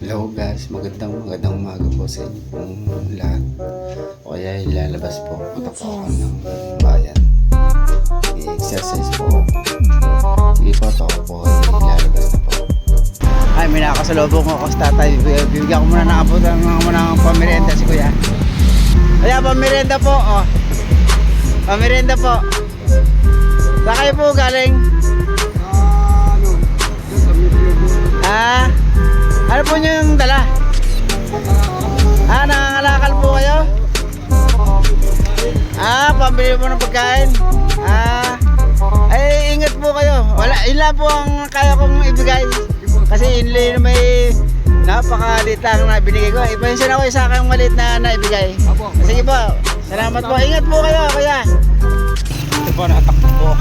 Hello guys, magandang umaga po sa inyong lahat. O kaya ilalabas po ako ng bayan. I-exercise po. Sige po, ako po ilalabas na po. Ay, may nakasalubong ako sa tatay. Bibigyan ko muna ng abot ng pamerienda si kuya. Kaya pamerienda po, oh. Pamerienda po. Saan kayo po galing? Ano po nyo yung dala? Nangangalakal po kayo? Pambili po ng pagkain. Ay, ingat po kayo. Wala, ilan po ang kaya kong ibigay. Kasi inli na may napakaliit lang na binigay ko. Ipansin ako sa akin maliit na naibigay. Sige po, salamat po. Ingat po kayo, kuya. Ito po, natakbo po.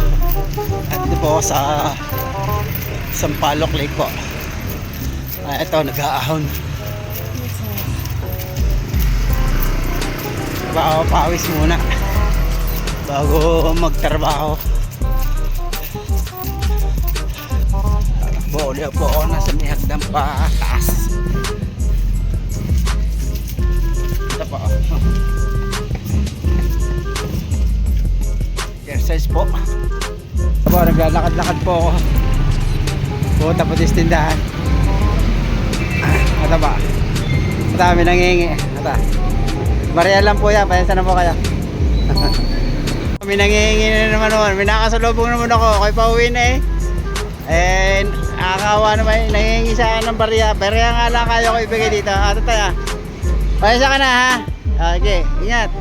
At ito po sa Sampaloc Lake po. Ito, nag-aahon. Pawis muna bago magtrabaho. Takbo ulit po ako, nasa may hagdan pa taas. Ito po, exercise po. Ito po, naglalakad-lakad po ako. Punta po sa tindahan. Ito ba? Madami nangingi. Ito. Maria lang po yan. Pahensa na po kayo. May nangingi na naman naman. May nakasalubong naman ako. Ako'y pauwi na nakakawa naman. Nangingi sa akin ng barya. Barya nga lang kayo ko ibigay dito. Ito tayo. Pahensa ka na ha. Okay. Ingat.